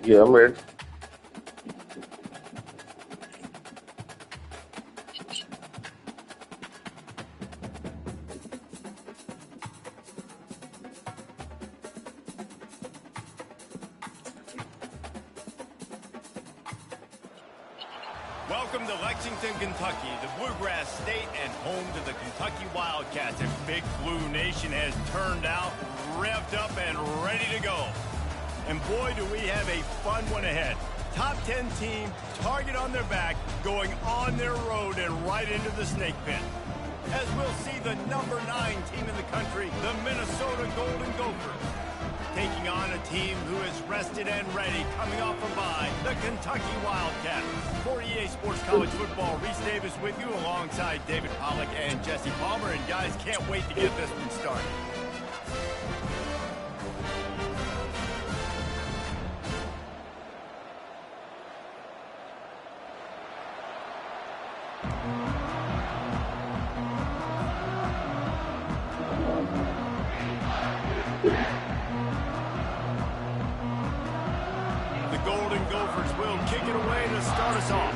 Yeah, I'm ready. Welcome to Lexington, Kentucky, the Bluegrass State and home to the Kentucky Wildcats. And Big Blue Nation has turned out, revved up, and ready to go. And boy, do we have a fun one ahead. Top 10 team, target on their back, going on their road and right into the snake pit. As we'll see the number 9 team in the country, the Minnesota Golden Gophers, taking on a team who is rested and ready, coming off a bye, the Kentucky Wildcats. For EA Sports College Football, Reese Davis with you alongside David Pollack and Jesse Palmer. And guys, can't wait to get this one started. The Golden Gophers will kick it away to start us off.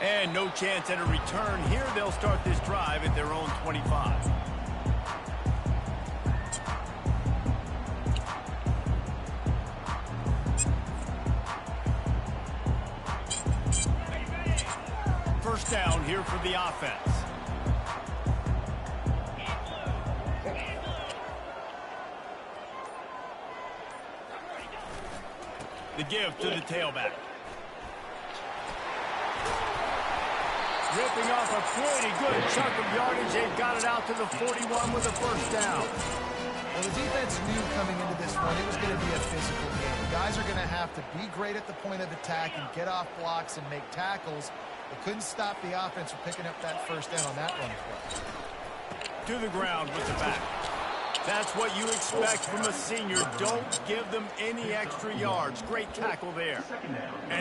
And no chance at a return here. They'll start this drive at their own 25. First down here for the offense. The give to the tailback. Ripping off a pretty good chunk of yardage. They've got it out to the 41 with a first down. Well, the defense knew coming into this one it was going to be a physical game. Guys are going to have to be great at the point of attack and get off blocks and make tackles. They couldn't stop the offense from picking up that first down on that run play. To the ground with the back. That's what you expect from a senior. Don't give them any extra yards. Great tackle there.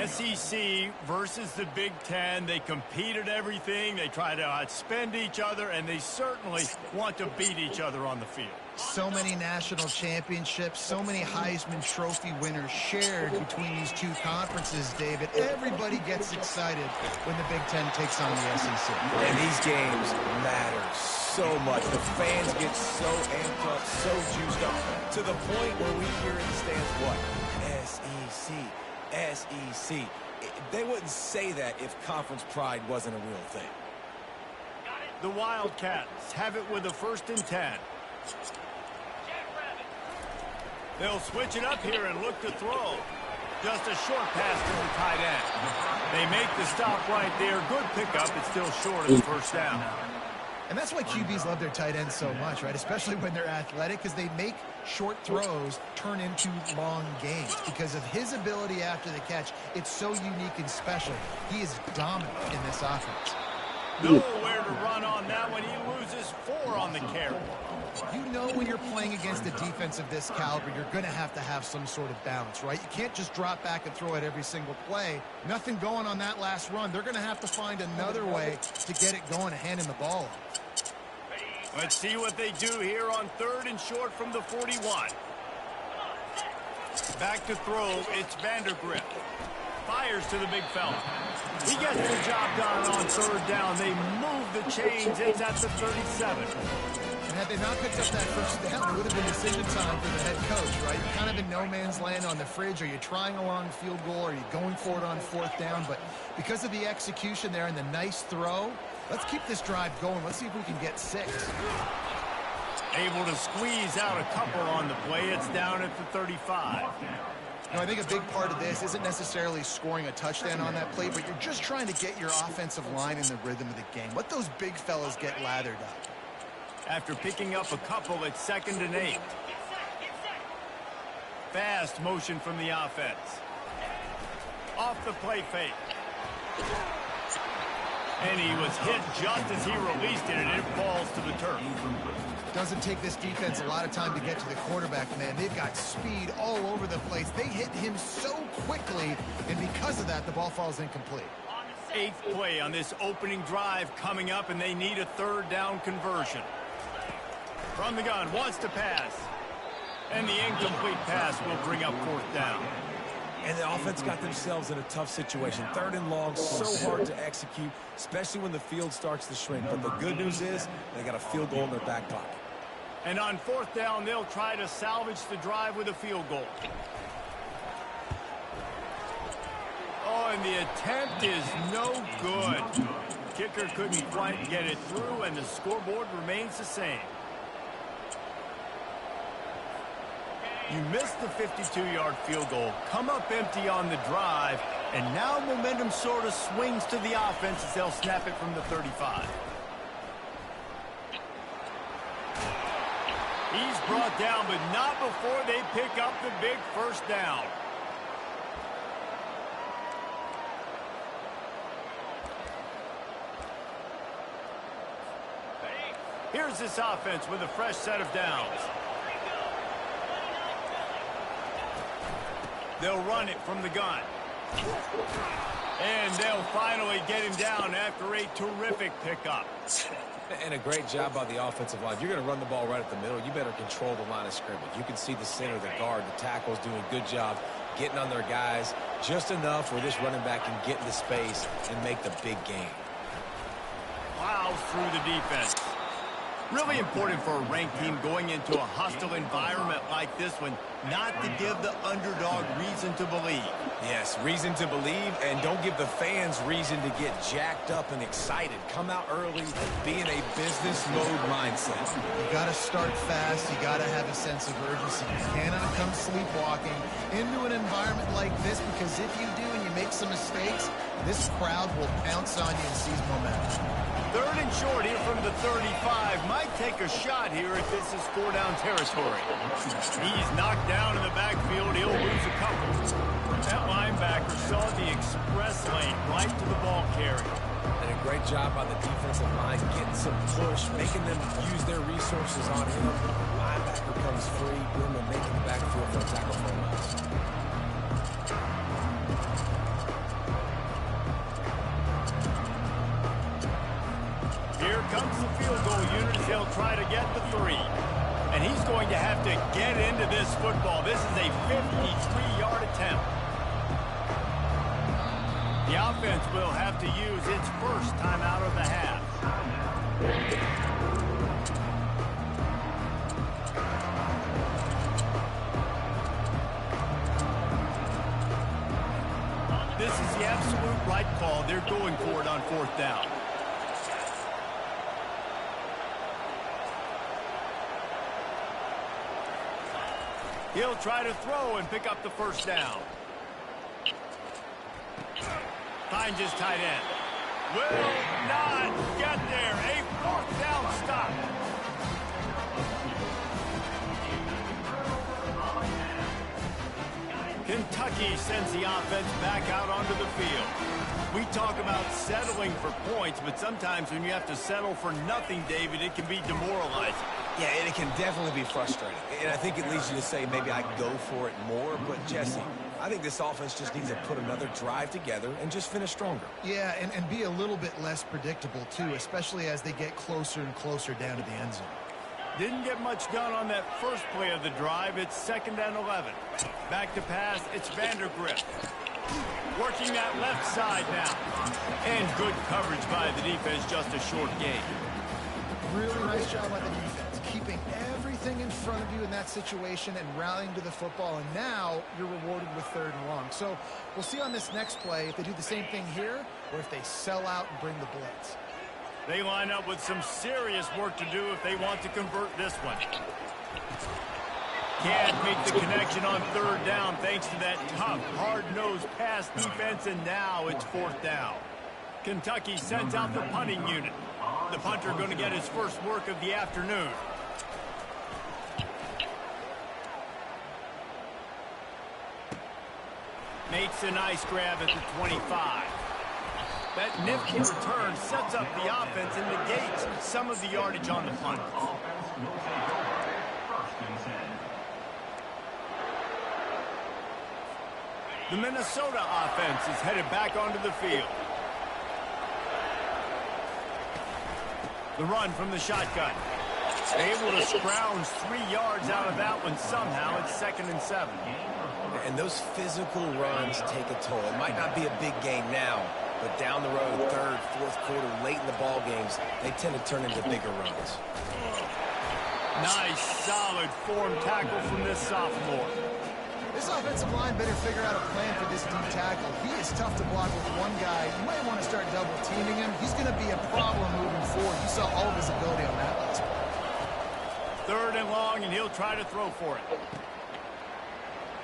SEC versus the Big Ten. They compete at everything. They try to outspend each other, and they certainly want to beat each other on the field. So many national championships, so many Heisman Trophy winners shared between these two conferences, David. Everybody gets excited when the Big Ten takes on the SEC. And these games matter so much. The fans get so amped up, so juiced up, to the point where we hear in the stands, what? SEC, SEC. They wouldn't say that if conference pride wasn't a real thing. The Wildcats have it with a 1st and 10. They'll switch it up here and look to throw. Just a short pass to the tight end. They make the stop right there. Good pickup. It's still short of the first down. And that's why QBs love their tight ends so much, right? Especially when they're athletic, because they make short throws turn into long gains. Because of his ability after the catch, it's so unique and special. He is dominant in this offense. Nowhere to run on that one. He loses 4 on the carry. You know when you're playing against a defense of this caliber, you're going to have some sort of balance, right? You can't just drop back and throw it every single play. Nothing going on that last run. They're going to have to find another way to get it going and handing the ball off. Let's see what they do here on 3rd and short from the 41. Back to throw. It's Vandergrift. Fires to the big fella. He gets the job done on 3rd down. They move the chains. It's at the 37. And had they not picked up that first down, it would have been decision time for the head coach, right? You're kind of in no man's land on the fridge. Are you trying a long field goal? Are you going for it on 4th down? But because of the execution there and the nice throw, let's keep this drive going. Let's see if we can get 6. Able to squeeze out a couple on the play. It's down at the 35. You know, I think a big part of this isn't necessarily scoring a touchdown on that play, but you're just trying to get your offensive line in the rhythm of the game. Let those big fellas get lathered up. After picking up a couple, it's 2nd and 8. Fast motion from the offense. Off the play fake. And he was hit just as he released it, and it falls to the turf. Doesn't take this defense a lot of time to get to the quarterback, man. They've got speed all over the place. They hit him so quickly, and because of that, the ball falls incomplete. 8th play on this opening drive coming up, and they need a third down conversion. From the gun, wants to pass. And the incomplete pass will bring up 4th down. And the offense got themselves in a tough situation. 3rd and long, so hard to execute, especially when the field starts to shrink. But the good news is they got a field goal in their back pocket. And on 4th down, they'll try to salvage the drive with a field goal. Oh, and the attempt is no good. Kicker couldn't quite get it through, and the scoreboard remains the same. You missed the 52-yard field goal, come up empty on the drive, and now momentum sort of swings to the offense as they'll snap it from the 35. He's brought down, but not before they pick up the big 1st down. Here's this offense with a fresh set of downs. They'll run it from the gun. And they'll finally get him down after a terrific pickup. And a great job by the offensive line. If you're going to run the ball right at the middle, you better control the line of scrimmage. You can see the center, the guard, the tackles doing a good job getting on their guys just enough where this running back can get into space and make the big game. Plows through the defense. Really important for a ranked team going into a hostile environment like this one, not to give the underdog reason to believe. Yes, reason to believe, and don't give the fans reason to get jacked up and excited. Come out early, be in a business mode mindset. You got to start fast. You got to have a sense of urgency. You cannot come sleepwalking into an environment like this, because if you do and you make some mistakes, this crowd will pounce on you and seize momentum. 3rd and short here from the 35. Might take a shot here if this is 4-down territory. He's knocked down in the backfield. He'll lose a couple. That linebacker saw the express lane right to the ball carrier. And a great job by the defensive line getting some push, making them use their resources on him. Linebacker comes free, boom, and making the backfield for a tackle for a loss. Here comes the field goal unit as they'll try to get the 3. And he's going to have to get into this football. This is a 53-yard attempt. The offense will have to use its first timeout of the half. This is the absolute right call. They're going for it on 4th down. He'll try to throw and pick up the 1st down. Finds his tight end. Will not get there. A 4th down stop. Kentucky sends the offense back out onto the field. We talk about settling for points, but sometimes when you have to settle for nothing, David, it can be demoralizing. Yeah, and it can definitely be frustrating. And I think it leads you to say maybe I go for it more. But, Jesse, I think this offense just needs to put another drive together and just finish stronger. Yeah, and be a little bit less predictable, too, especially as they get closer and closer down to the end zone. Didn't get much done on that first play of the drive. It's 2nd and 11. Back to pass. It's Vandergrift. Working that left side now. And good coverage by the defense. Just a short gain. Really nice job by the defense, keeping everything in front of you in that situation and rallying to the football. And now you're rewarded with 3rd and long. So we'll see on this next play if they do the same thing here or if they sell out and bring the blitz. They line up with some serious work to do if they want to convert this one. Can't make the connection on 3rd down thanks to that tough, hard-nosed pass defense, and now it's 4th down. Kentucky sends out the punting unit. The punter going to get his first work of the afternoon. Makes a nice grab at the 25. That nifty return sets up the offense and negates some of the yardage on the punt. The Minnesota offense is headed back onto the field. The run from the shotgun. Able to scrounge 3 yards out of that one somehow. It's 2nd and 7. And those physical runs take a toll. It might not be a big game now, but down the road, 3rd, 4th quarter, late in the ball games, they tend to turn into bigger runs. Nice, solid form tackle from this sophomore. This offensive line better figure out a plan for this D tackle. He is tough to block with one guy. You might want to start double teaming him. He's going to be a problem moving forward. You saw all of his ability on that last play. 3rd and long, and he'll try to throw for it.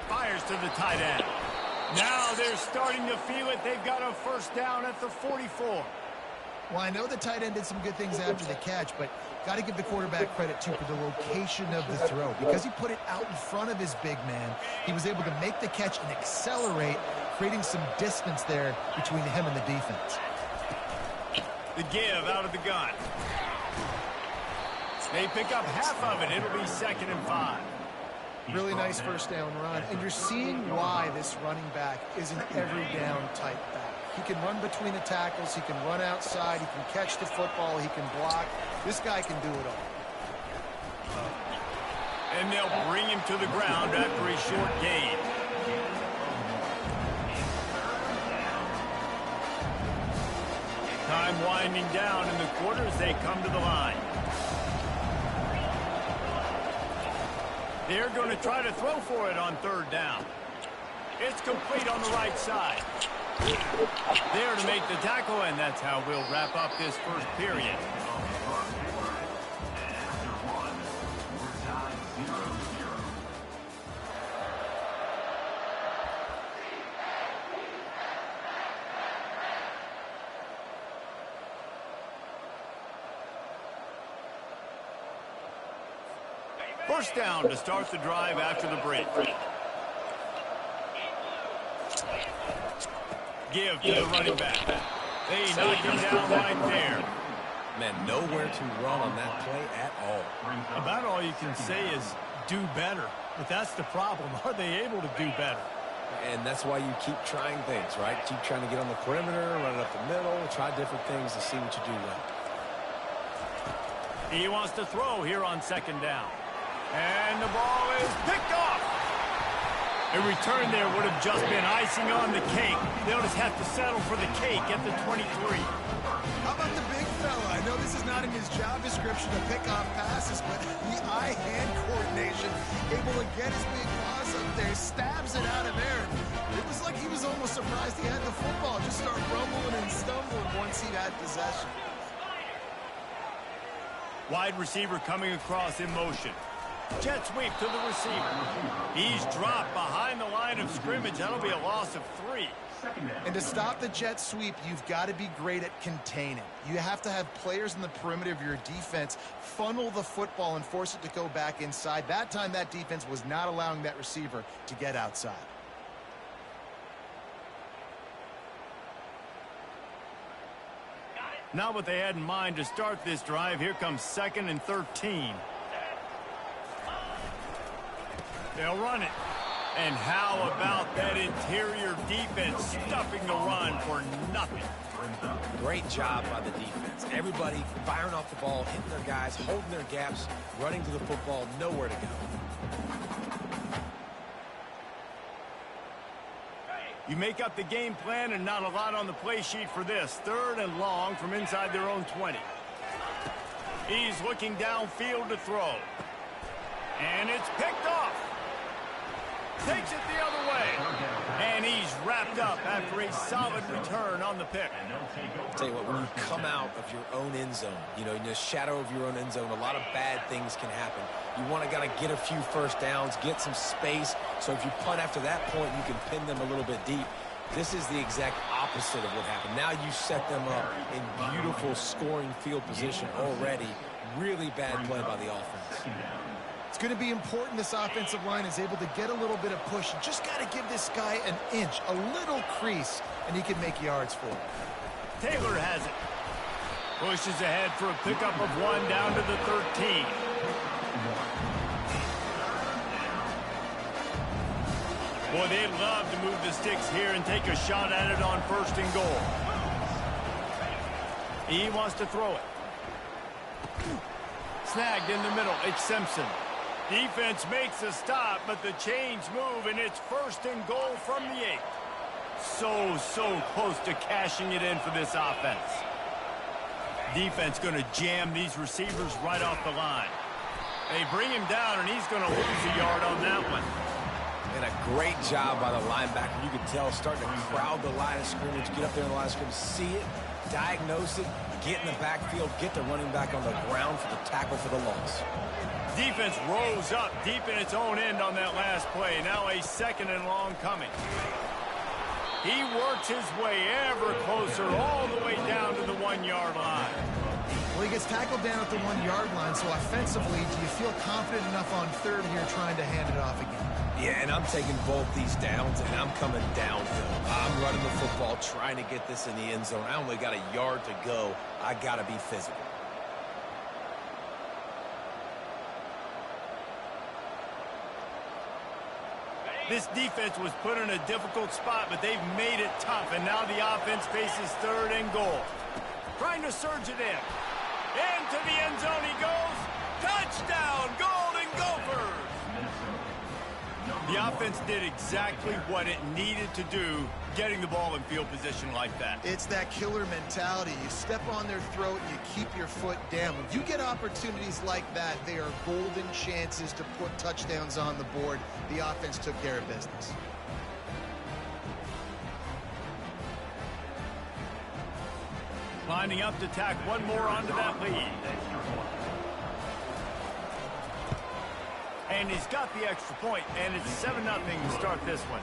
Fires to the tight end. Now they're starting to feel it. They've got a 1st down at the 44. Well, I know the tight end did some good things after the catch, but got to give the quarterback credit, too, for the location of the throw. Because he put it out in front of his big man, he was able to make the catch and accelerate, creating some distance there between him and the defense. The give out of the gun. They pick up half of it. It'll be 2nd and 5. Really nice 1st down run, and you're seeing why this running back is an every down type back. He can run between the tackles, he can run outside, he can catch the football, he can block. This guy can do it all. And they'll bring him to the ground after a short gain. Time winding down in the quarter as they come to the line. They're going to try to throw for it on 3rd down. It's complete on the right side. There to make the tackle, and that's how we'll wrap up this 1st period. First down to start the drive after the break. Give to the running back. They knock him down right there. Man, nowhere to run on that play at all. About all you can say is do better. But that's the problem. Are they able to do better? And that's why you keep trying things, right? Keep trying to get on the perimeter, run it up the middle, try different things to see what you do well. He wants to throw here on 2nd down. And the ball is picked off. A return there would have just been icing on the cake. They'll just have to settle for the cake at the 23. How about the big fella? I know this is not in his job description to pick off passes, but the eye-hand coordination, able to get his big paws up there, stabs it out of there. It was like he was almost surprised he had the football. Just start rumbling and stumbling once he had possession. Wide receiver coming across in motion. Jet sweep to the receiver. He's dropped behind the line of scrimmage. That'll be a loss of 3. And to stop the jet sweep, you've got to be great at containing. You have to have players in the perimeter of your defense funnel the football and force it to go back inside. That time, that defense was not allowing that receiver to get outside. Not what they had in mind to start this drive. Here comes 2nd and 13. They'll run it. And how about that interior defense stuffing the run for nothing? Great job by the defense. Everybody firing off the ball, hitting their guys, holding their gaps, running to the football, nowhere to go. You make up the game plan and not a lot on the play sheet for this. 3rd and long from inside their own 20. He's looking downfield to throw. And it's picked off. Takes it the other way. And he's wrapped up after a solid return on the pick. I'll tell you what, when you come out of your own end zone, you know, in the shadow of your own end zone, a lot of bad things can happen. You want to get a few 1st downs, get some space, so if you punt after that point, you can pin them a little bit deep. This is the exact opposite of what happened. Now you set them up in beautiful scoring field position already. Really bad play by the offense. It's going to be important this offensive line is able to get a little bit of push. You just got to give this guy an inch, a little crease, and he can make yards for it. Taylor has it. Pushes ahead for a pickup of 1 down to the 13. Boy, they'd love to move the sticks here and take a shot at it on 1st and goal. He wants to throw it. Snagged in the middle. It's Simpson. Defense makes a stop, but the chains move, and it's 1st and goal from the 8. So close to cashing it in for this offense. Defense going to jam these receivers right off the line. They bring him down, and he's going to lose a yard on that one. And a great job by the linebacker. You can tell starting to crowd the line of scrimmage, get up there in the line of scrimmage, see it, diagnose it, get in the backfield, get the running back on the ground for the tackle for the loss. Defense rose up deep in its own end on that last play. Now a 2nd and long coming. He works his way ever closer all the way down to the 1-yard line. Well, he gets tackled down at the 1-yard line, so offensively, do you feel confident enough on 3rd here trying to hand it off again? Yeah, and I'm taking both these downs, and I'm coming downhill. I'm running the football, trying to get this in the end zone. I only got a yard to go. I got to be physical. This defense was put in a difficult spot, but they've made it tough, and now the offense faces 3rd and goal. Trying to surge it in. Into the end zone he goes. Touchdown, Golden Gophers! The offense did exactly what it needed to do, getting the ball in field position like that. It's that killer mentality. You step on their throat, you keep your foot down. When you get opportunities like that, they are golden chances to put touchdowns on the board. The offense took care of business. Lining up to tack one more onto that lead. And he's got the extra point, and it's 7-0 to start this one.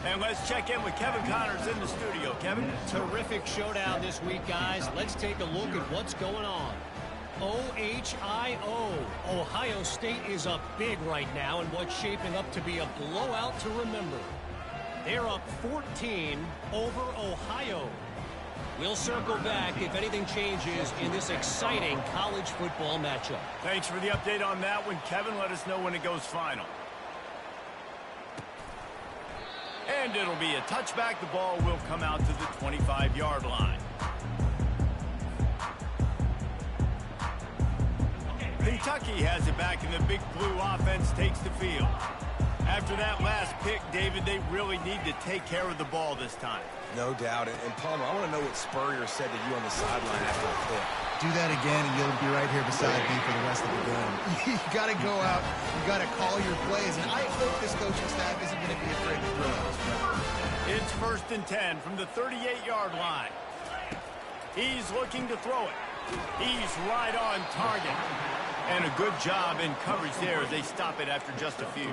And let's check in with Kevin Connors in the studio. Kevin? Terrific showdown this week, guys. Let's take a look at what's going on. OHIO. Ohio State is up big right now in what's shaping up to be a blowout to remember. They're up 14 over Ohio. We'll circle back if anything changes in this exciting college football matchup. Thanks for the update on that one, Kevin. Let us know when it goes final. And it'll be a touchback. The ball will come out to the 25-yard line. Kentucky has it back, and the Big Blue offense takes the field. After that last pick, David, they really need to take care of the ball this time. No doubt. And Palmer, I want to know what Spurrier said to you on the sideline after the pick. Do that again, and you'll be right here beside me for the rest of the game. You got to go out. You got to call your plays, and I hope this coaching staff isn't going to be afraid to throw those. It's 1st and 10 from the 38-yard line. He's looking to throw it. He's right on target. And a good job in coverage there as they stop it after just a few.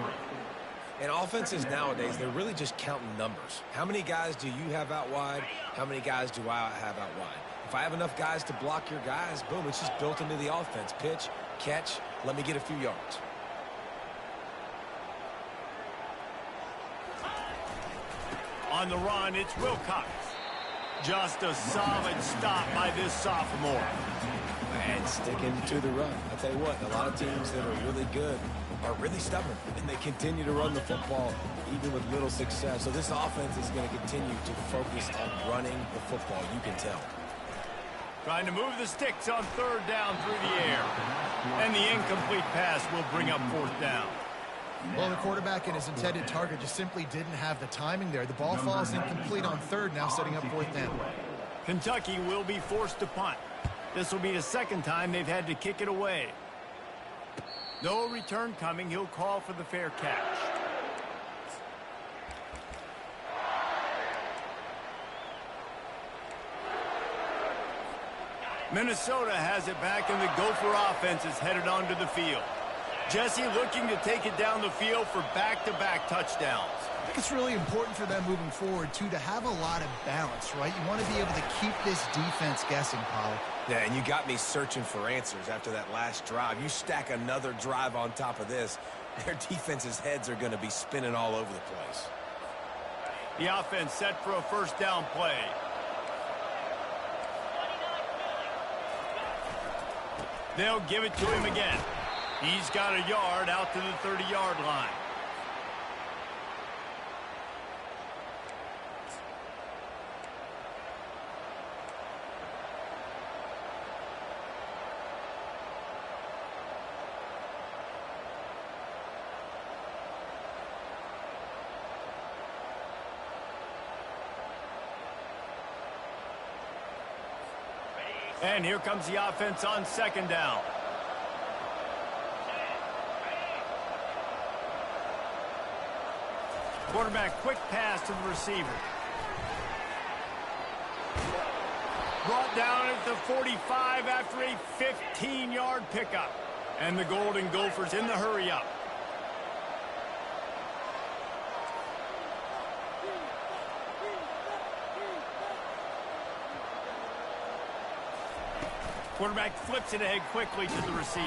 And offenses nowadays, they're really just counting numbers. How many guys do you have out wide? How many guys do I have out wide? If I have enough guys to block your guys, boom, it's just built into the offense. Pitch, catch, let me get a few yards. On the run, it's Wilcox. Just a solid stop by this sophomore. And sticking to the run. I'll tell you what, a lot of teams that are really good are really stubborn, and they continue to run the football even with little success. So this offense is going to continue to focus on running the football, you can tell. Trying to move the sticks on 3rd down through the air. And the incomplete pass will bring up 4th down. Well, the quarterback and his intended target just simply didn't have the timing there. The ball falls incomplete on 3rd, now setting up 4th down. Kentucky will be forced to punt. This will be the 2nd time they've had to kick it away. No return coming. He'll call for the fair catch. Minnesota has it back, and the Gopher offense is headed onto the field. Jesse looking to take it down the field for back-to-back touchdowns. I think it's really important for them moving forward, too, to have a lot of balance, right? You want to be able to keep this defense guessing, Paul. Yeah, and you got me searching for answers after that last drive. You stack another drive on top of this, their defense's heads are going to be spinning all over the place. The offense set for a 1st down play. They'll give it to him again. He's got a yard out to the 30-yard line. And here comes the offense on second down. Quarterback, quick pass to the receiver. Brought down at the 45 after a 15-yard pickup. And the Golden Gophers in the hurry-up. Quarterback flips it ahead quickly to the receiver.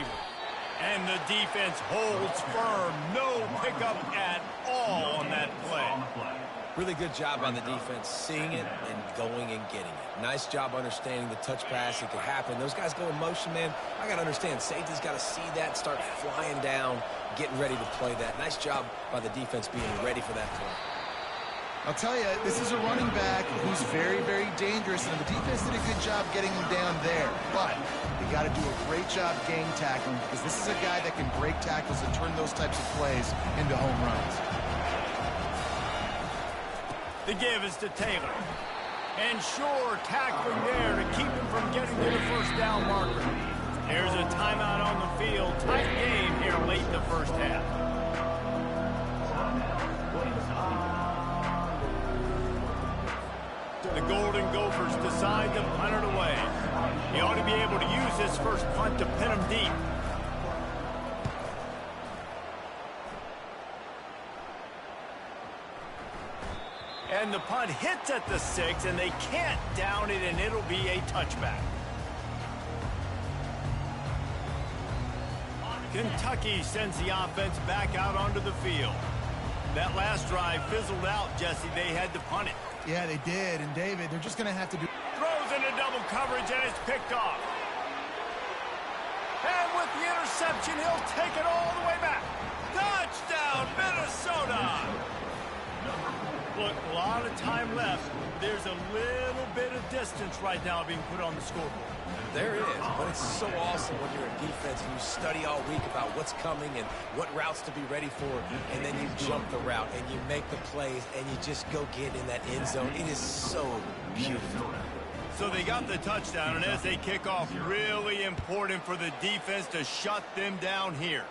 And the defense holds firm. No pickup at all on that play. Really good job on the defense, seeing it and going and getting it. Nice job understanding the touch pass. It could happen. Those guys go in motion, man. I got to understand, safety's got to see that, start flying down, getting ready to play that. Nice job by the defense being ready for that play. I'll tell you, this is a running back who's very, very dangerous, and the defense did a good job getting him down there. But they got to do a great job game tackling, because this is a guy that can break tackles and turn those types of plays into home runs. The give is to Taylor. And sure, tackling there to keep him from getting to the first down marker. There's a timeout on the field. Tight game here late in the first half. The Golden Gophers decide to punt it away. He ought to be able to use this first punt to pin him deep. And the punt hits at the 6, and they can't down it, and it'll be a touchback. Kentucky sends the offense back out onto the field. That last drive fizzled out, Jesse. They had to punt it. Yeah, they did. And, David, they're just going to have to do... Throws into double coverage, and it's picked off. And with the interception, he'll take it all the way back. Touchdown, Minnesota! Look, a lot of time left. There's a little bit of distance right now being put on the scoreboard. There is, but it's so awesome when you're in defense and you study all week about what's coming and what routes to be ready for, and then you jump the route and you make the plays and you just go get in that end zone. It is so beautiful. So they got the touchdown, and as they kick off, really important for the defense to shut them down here.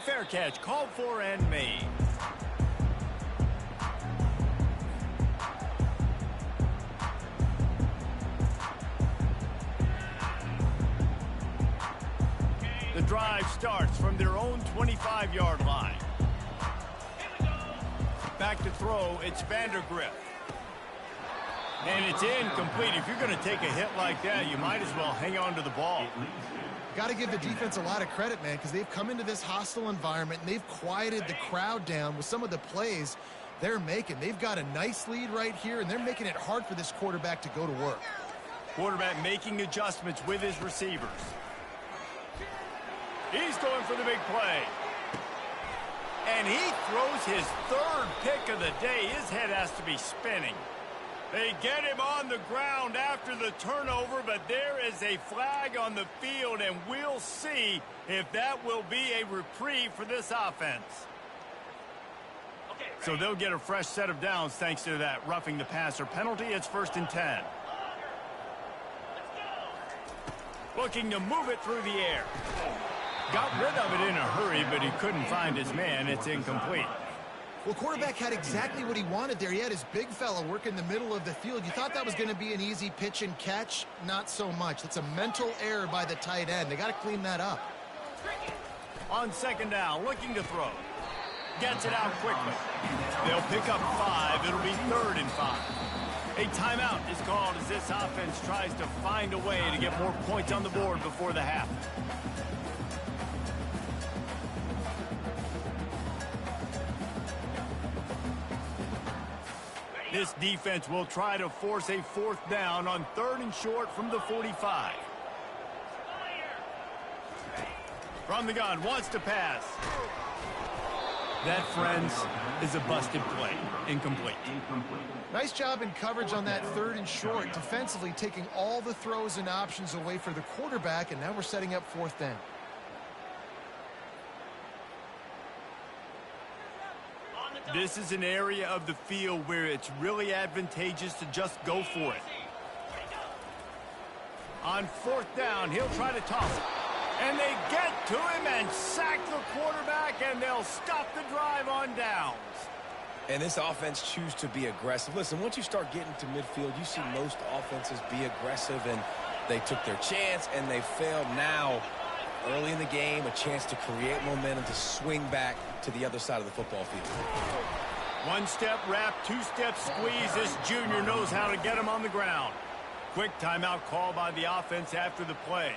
Fair catch, called for and made. The drive starts from their own 25-yard line. Back to throw, it's Vandergrift. And it's incomplete. If you're going to take a hit like that, you might as well hang on to the ball. Got to give the defense a lot of credit, man, because they've come into this hostile environment, and they've quieted the crowd down with some of the plays they're making. They've got a nice lead right here, and they're making it hard for this quarterback to go to work. Quarterback making adjustments with his receivers. He's going for the big play. And he throws his third pick of the day. His head has to be spinning. They get him on the ground after the turnover, but there is a flag on the field, and we'll see if that will be a reprieve for this offense. So they'll get a fresh set of downs thanks to that roughing the passer penalty. It's 1st and 10. Looking to move it through the air. Got rid of it in a hurry, but he couldn't find his man. It's incomplete. Well, quarterback had exactly what he wanted there. He had his big fella work in the middle of the field. You thought that was going to be an easy pitch and catch? Not so much. It's a mental error by the tight end. They got to clean that up. On second down, looking to throw. Gets it out quickly. They'll pick up 5. It'll be 3rd and 5. A timeout is called as this offense tries to find a way to get more points on the board before the half. This defense will try to force a 4th down on 3rd and short from the 45. From the gun, wants to pass. That, friends, is a busted play. Incomplete. Nice job in coverage on that 3rd and short, defensively taking all the throws and options away for the quarterback, and now we're setting up 4th down. This is an area of the field where it's really advantageous to just go for it. On 4th down, he'll try to toss it. And they get to him and sack the quarterback, and they'll stop the drive on downs. And this offense choose to be aggressive. Listen, once you start getting to midfield, you see most offenses be aggressive, and they took their chance, and they failed. Now, early in the game, a chance to create momentum to swing back to the other side of the football field. One-step wrap, two-step squeeze. This junior knows how to get him on the ground. Quick timeout call by the offense after the play.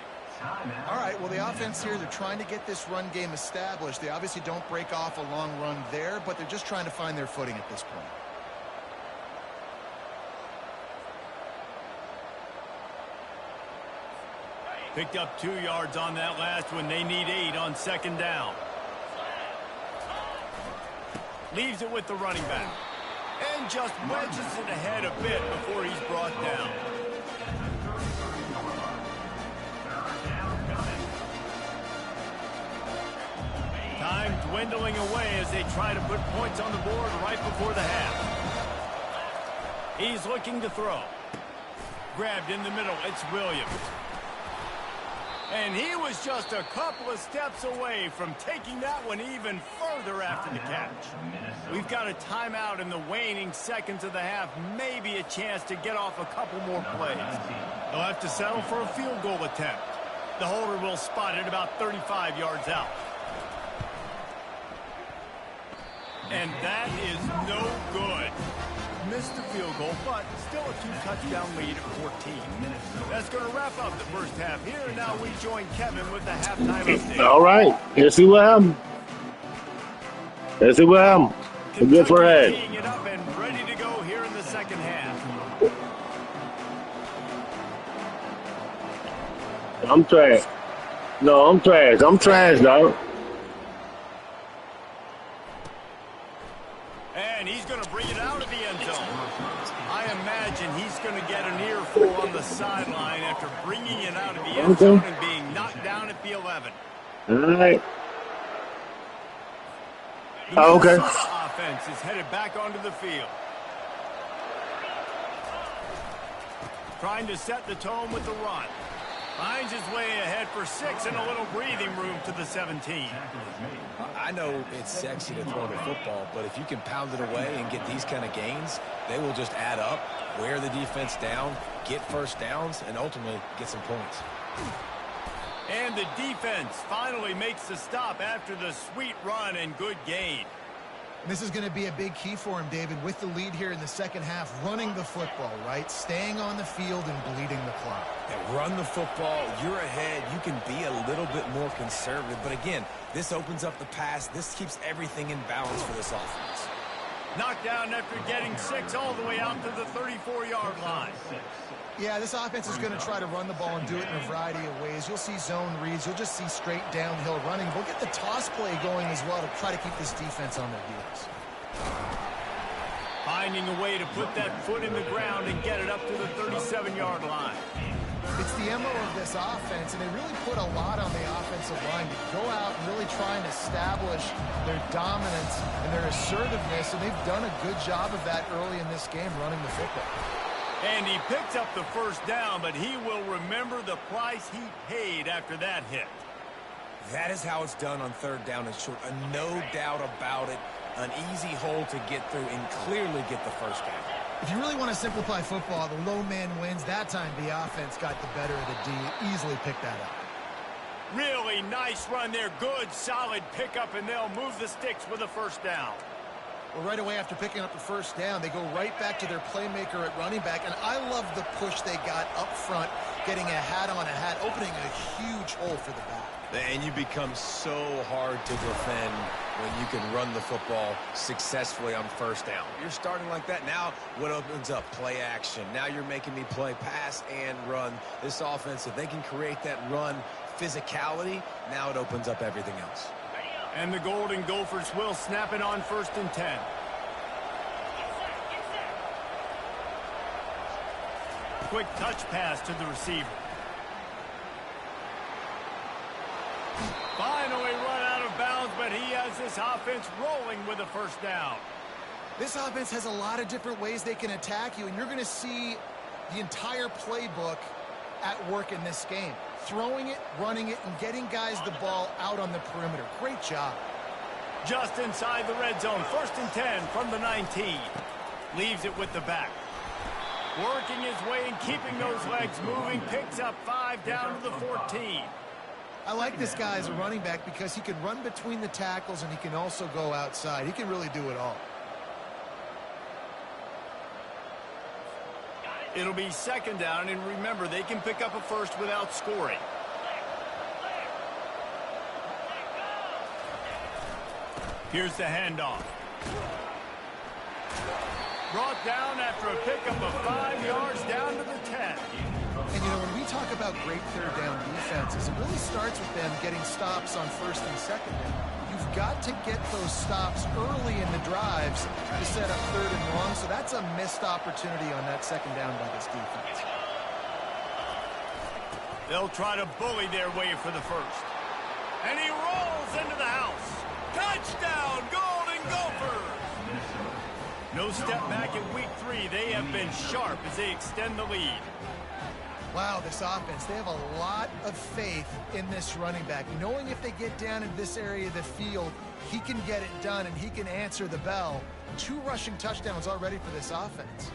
All right, well, the offense here, they're trying to get this run game established. They obviously don't break off a long run there, but they're just trying to find their footing at this point. Picked up 2 yards on that last one. They need 8 on 2nd down. Leaves it with the running back. And just wedges it ahead a bit before he's brought down. Time dwindling away as they try to put points on the board right before the half. He's looking to throw. Grabbed in the middle. It's Williams. And he was just a couple of steps away from taking that one even further after the catch. We've got a timeout in the waning seconds of the half. Maybe a chance to get off a couple more plays. They'll have to settle for a field goal attempt. The holder will spot it about 35 yards out. And that is no good. Missed the field goal, but still a 2-touchdown lead at 14. That's going to wrap up the first half here. And now we join Kevin with the halftime update. All right. Let's see what happened. Let's see what happened. Good for head. Teeing it up and ready to go here in the second half. I'm trash. No, I'm trash. I'm trash, dog. And he's going to bring it out of the end zone. I imagine he's going to get an earful on the sideline after bringing it out of the end zone and being knocked down at the 11. All right. The okay. Minnesota offense is headed back onto the field. Trying to set the tone with the run. Finds his way ahead for 6 and a little breathing room to the 17. I know it's sexy to throw the football, but if you can pound it away and get these kind of gains, they will just add up, wear the defense down, get first downs, and ultimately get some points. And the defense finally makes the stop after the sweet run and good gain. This is going to be a big key for him, David, with the lead here in the second half, running the football, right? Staying on the field and bleeding the clock. And run the football, you're ahead, you can be a little bit more conservative. But again, this opens up the pass. This keeps everything in balance for this offense. Knocked down after getting 6 all the way out to the 34-yard line. Yeah, this offense is going to try to run the ball and do it in a variety of ways. You'll see zone reads. You'll just see straight downhill running. We'll get the toss play going as well to try to keep this defense on their heels. Finding a way to put that foot in the ground and get it up to the 37-yard line. It's the MO of this offense, and they really put a lot on the offensive line to go out and really try and establish their dominance and their assertiveness, and they've done a good job of that early in this game running the football. And he picks up the first down, but he will remember the price he paid after that hit. That is how it's done on 3rd down and short. No doubt about it. An easy hole to get through and clearly get the first down. If you really want to simplify football, the low man wins. That time the offense got the better of the D. Easily picked that up. Really nice run there. Good, solid pickup, and they'll move the sticks with a first down. Well, right away after picking up the first down, they go right back to their playmaker at running back. And I love the push they got up front, getting a hat on a hat, opening a huge hole for the back. And you become so hard to defend when you can run the football successfully on first down. You're starting like that. Now what opens up? Play action. Now you're making me play pass and run. This offense, if they can create that run physicality, now it opens up everything else. And the Golden Gophers will snap it on 1st and 10. Quick touch pass to the receiver. Finally run out of bounds, but he has this offense rolling with a first down. This offense has a lot of different ways they can attack you, and you're going to see the entire playbook at work in this game. Throwing it, running it, and getting guys the ball out on the perimeter. Great job. Just inside the red zone. 1st and 10 from the 19. Leaves it with the back. Working his way and keeping those legs moving. Picks up 5 down to the 14. I like this guy as a running back because he can run between the tackles and he can also go outside. He can really do it all. It'll be 2nd down, and remember, they can pick up a first without scoring. Here's the handoff. Brought down after a pickup of 5 yards down to the 10. And, you know, when we talk about great third down defenses, it really starts with them getting stops on 1st and 2nd down. You've got to get those stops early in the drives to set up 3rd and long, so that's a missed opportunity on that 2nd down by this defense. They'll try to bully their way for the first. And he rolls into the house. Touchdown, Golden Gophers! No step back in week 3. They have been sharp as they extend the lead. Wow, this offense, they have a lot of faith in this running back, knowing if they get down in this area of the field, he can get it done and he can answer the bell. 2 rushing touchdowns already for this offense.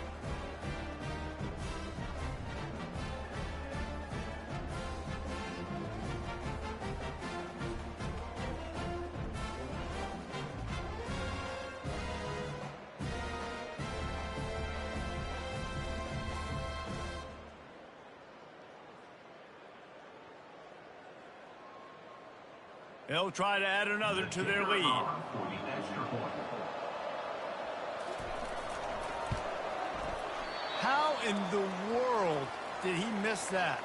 They'll try to add another to their lead. How in the world did he miss that?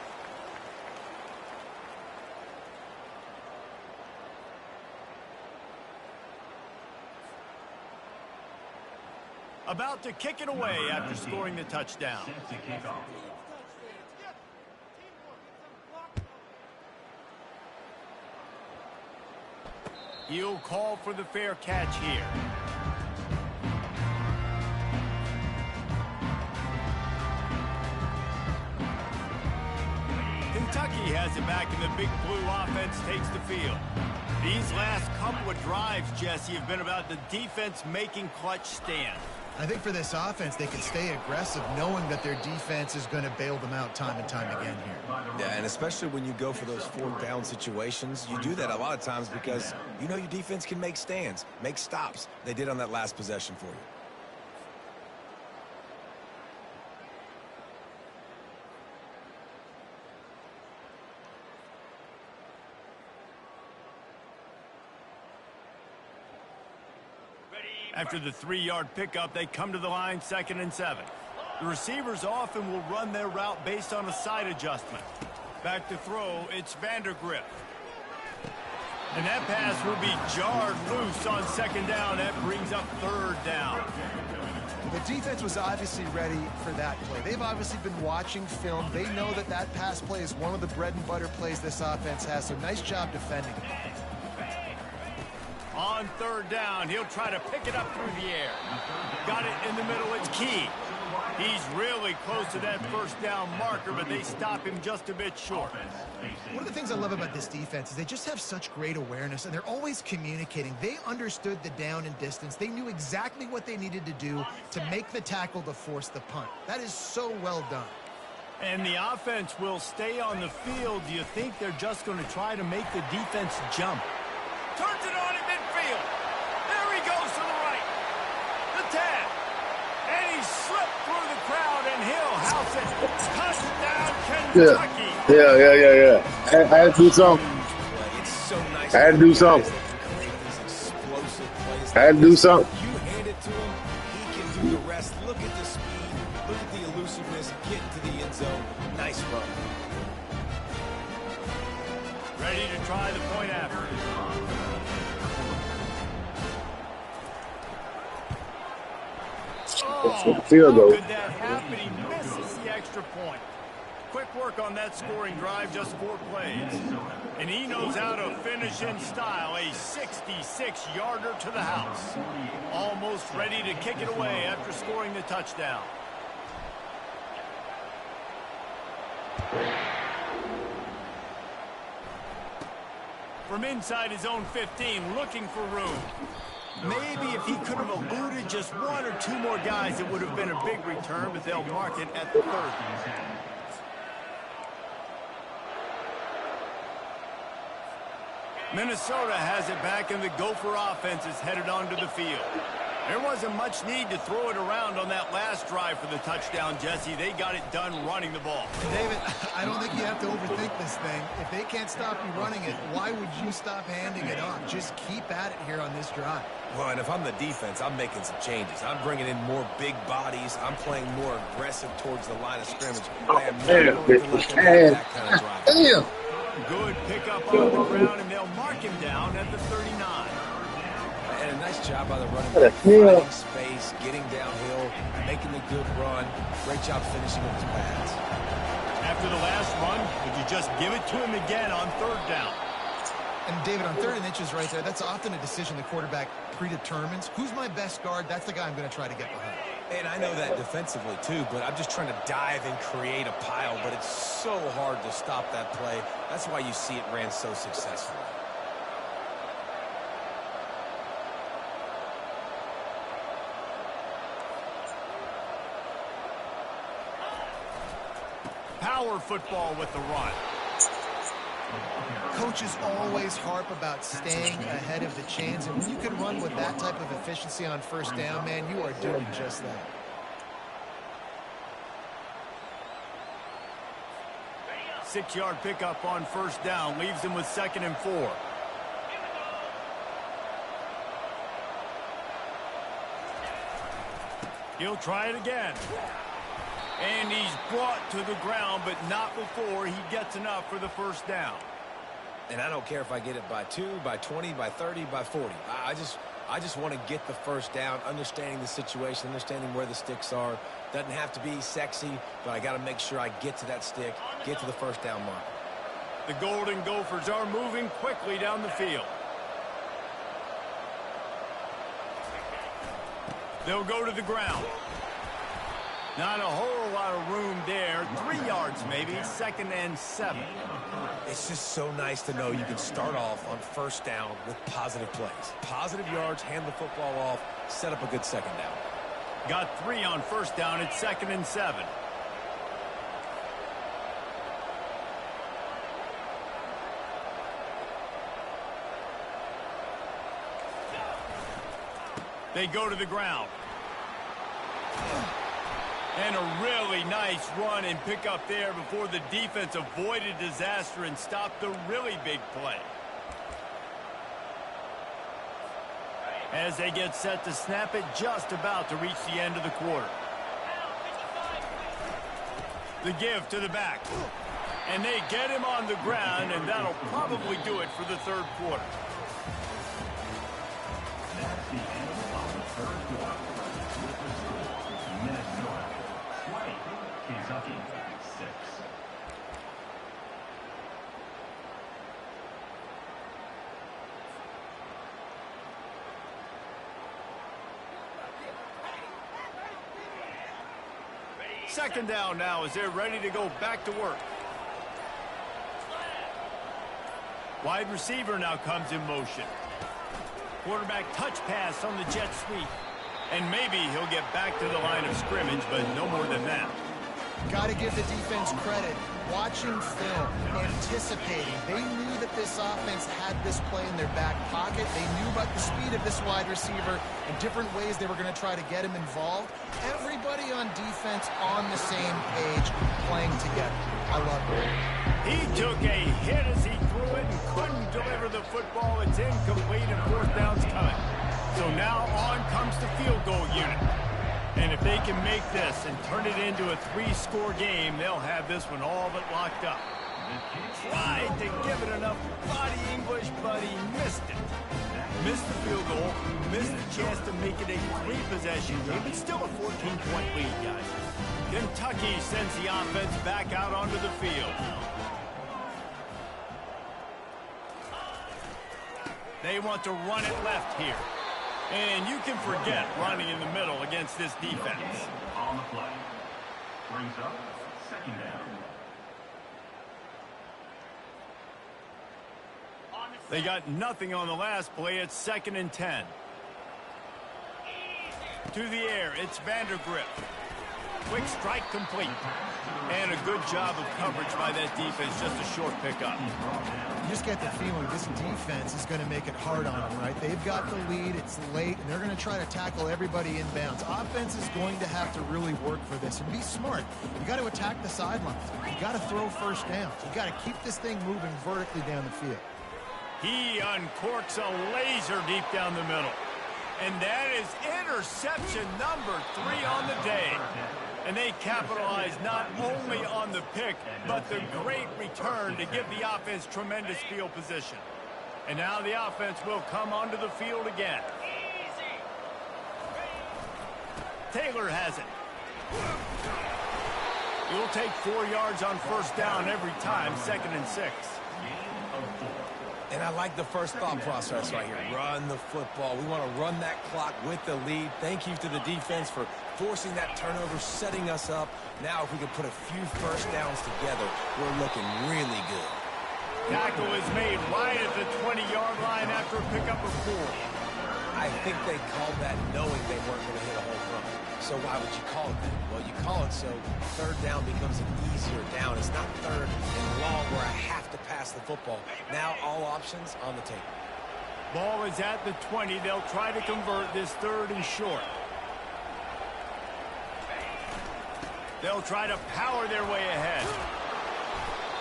About to kick it away after scoring the touchdown. He'll call for the fair catch here. Kentucky has it back, and the Big Blue offense takes the field. These last couple of drives, Jesse, have been about the defense making clutch stands. I think for this offense, they can stay aggressive knowing that their defense is going to bail them out time and time again here. Yeah, and especially when you go for those 4th down situations, you do that a lot of times because you know your defense can make stands, make stops. They did on that last possession for you. After the 3-yard pickup, they come to the line 2nd and 7. The receivers often will run their route based on a side adjustment. Back to throw, it's Vandergrift. And that pass will be jarred loose on 2nd down. That brings up 3rd down. The defense was obviously ready for that play. They've obviously been watching film. They know that that pass play is one of the bread and butter plays this offense has, so nice job defending it. On 3rd down, he'll try to pick it up through the air. Got it in the middle, it's Key. He's really close to that 1st down marker, but they stop him just a bit short. One of the things I love about this defense is they just have such great awareness, and they're always communicating. They understood the down and distance. They knew exactly what they needed to do to make the tackle to force the punt. That is so well done. And the offense will stay on the field. Do you think they're just going to try to make the defense jump? Turns it on in midfield. There he goes to the right. The 10. And he slipped through the crowd, and he'll house it. Touchdown, Kentucky. Yeah. I had to do something. I had to do something. I had to do something. You hand it to him, he can do the rest. Look at the speed. Look at the elusiveness. Get into the end zone. Nice run. Ready to try the point after. Field goal. How could that happen? He misses the extra point. Quick work on that scoring drive, just 4 plays. And he knows how to finish in style, a 66-yarder to the house. Almost ready to kick it away after scoring the touchdown. from inside his own 15, looking for room. Maybe if he could have eluded just one or two more guys, it would have been a big return, but they'll mark it at the 30. Minnesota has it back, and the Gopher offense is headed onto the field. There wasn't much need to throw it around on that last drive for the touchdown, Jesse. They got it done running the ball. David, I don't think you have to overthink this thing. If they can't stop you running it, why would you stop handing it off? Just keep at it here on this drive. Well, and if I'm the defense, I'm making some changes. I'm bringing in more big bodies. I'm playing more aggressive towards the line of scrimmage. I am not going to let them have that kind of drive. Damn. Good pickup on the ground, and they'll mark him down at the 39. And a nice job by the running What a back, kill. finding space, getting downhill, making a good run. Great job finishing with his pads. After the last run, would you just give it to him again on third down? And David, on 3rd and inches right there, that's often a decision the quarterback predetermines. Who's my best guard? That's the guy I'm going to try to get behind. And I know that defensively, too, but I'm just trying to dive and create a pile, but it's so hard to stop that play. That's why you see it ran so successfully. Power football with the run. Coaches always harp about staying ahead of the chains, and when you can run with that type of efficiency on 1st down, man, you are doing just that. Six-yard pickup on 1st down leaves him with 2nd and 4. He'll try it again. And he's brought to the ground, but not before he gets enough for the 1st down. And I don't care if I get it by 2, by 20, by 30, by 40. I just want to get the 1st down, understanding the situation, understanding where the sticks are. Doesn't have to be sexy, but I got to make sure I get to that stick, get to the 1st down mark. The Golden Gophers are moving quickly down the field. They'll go to the ground. Not a whole lot of room there. 3 yards maybe, 2nd and 7. It's just so nice to know you can start off on 1st down with positive plays. Positive yards, hand the football off, set up a good 2nd down. Got 3 on 1st down at 2nd and 7. They go to the ground. And a really nice run and pick up there before the defense avoided disaster and stopped the really big play. As they get set to snap it, just about to reach the end of the quarter. The give to the back. And they get him on the ground, and that'll probably do it for the 3rd quarter. Kentucky 6. Second down now as they're ready to go back to work. Wide receiver now comes in motion. Quarterback touch pass on the jet sweep. And maybe he'll get back to the line of scrimmage, but no more than that. Got to give the defense credit. Watching film, anticipating. They knew that this offense had this play in their back pocket. They knew about the speed of this wide receiver and different ways they were going to try to get him involved. Everybody on defense on the same page, playing together. I love it. He took a hit as he threw it and couldn't deliver the football. It's incomplete and 4th down's coming. So now on comes the field goal unit. And if they can make this and turn it into a 3-score game, they'll have this one all but locked up. Tried to give it enough body English, but he missed it. Missed the field goal, missed the chance to make it a 3-possession game. It's still a 14-point lead, guys. Kentucky sends the offense back out onto the field. They want to run it left here. And you can forget running in the middle against this defense. On the play. Brings up 2nd down. They got nothing on the last play. It's 2nd and 10. To the air, it's Vandergrift. Quick strike complete. And a good job of coverage by that defense. Just a short pickup. You just get the feeling this defense is going to make it hard on them, right? They've got the lead. It's late, and they're going to try to tackle everybody inbounds. Offense is going to have to really work for this and be smart. You got to attack the sidelines. You got to throw first downs. You got to keep this thing moving vertically down the field. He uncorks a laser deep down the middle. And that is interception number 3 on the day. And they capitalize not only on the pick, but the great return to give the offense tremendous field position. And now the offense will come onto the field again. Taylor has it. He'll take 4 yards on first down every time, 2nd and 6. And I like the first thought process right here. Run the football. We want to run that clock with the lead. Thank you to the defense for forcing that turnover, setting us up. Now if we can put a few first downs together, we're looking really good. Tackle is made right at the 20-yard line after a pickup of 4. I think they called that knowing they weren't going to hit a home run. So why would you call it that? Well, you call it so third down becomes an easier down. It's not third and long where I have to pass the football. Now all options on the table. Ball is at the 20. They'll try to convert this 3rd and short. They'll try to power their way ahead.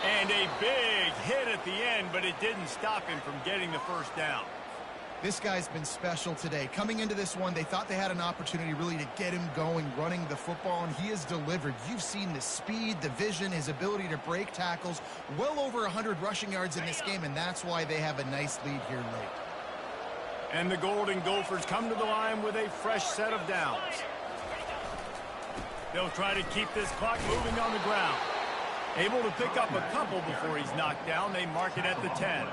And a big hit at the end, but it didn't stop him from getting the first down. This guy's been special today. Coming into this one, they thought they had an opportunity really to get him going, running the football, and he has delivered. You've seen the speed, the vision, his ability to break tackles. Well over 100 rushing yards in this game, and that's why they have a nice lead here late. And the Golden Gophers come to the line with a fresh set of downs. They'll try to keep this clock moving on the ground. Able to pick up a couple before he's knocked down. They mark it at the 10.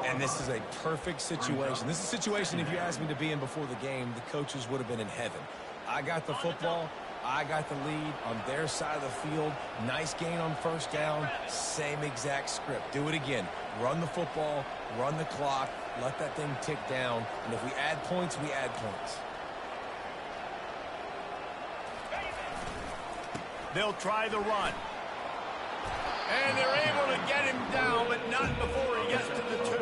And this is a perfect situation. This is a situation, if you asked me to be in before the game, the coaches would have been in heaven. I got the football. I got the lead on their side of the field. Nice gain on first down. Same exact script. Do it again. Run the football, run the clock, let that thing tick down. And if we add points, we add points. They'll try the run. And they're able to get him down, but not before he gets to the 2.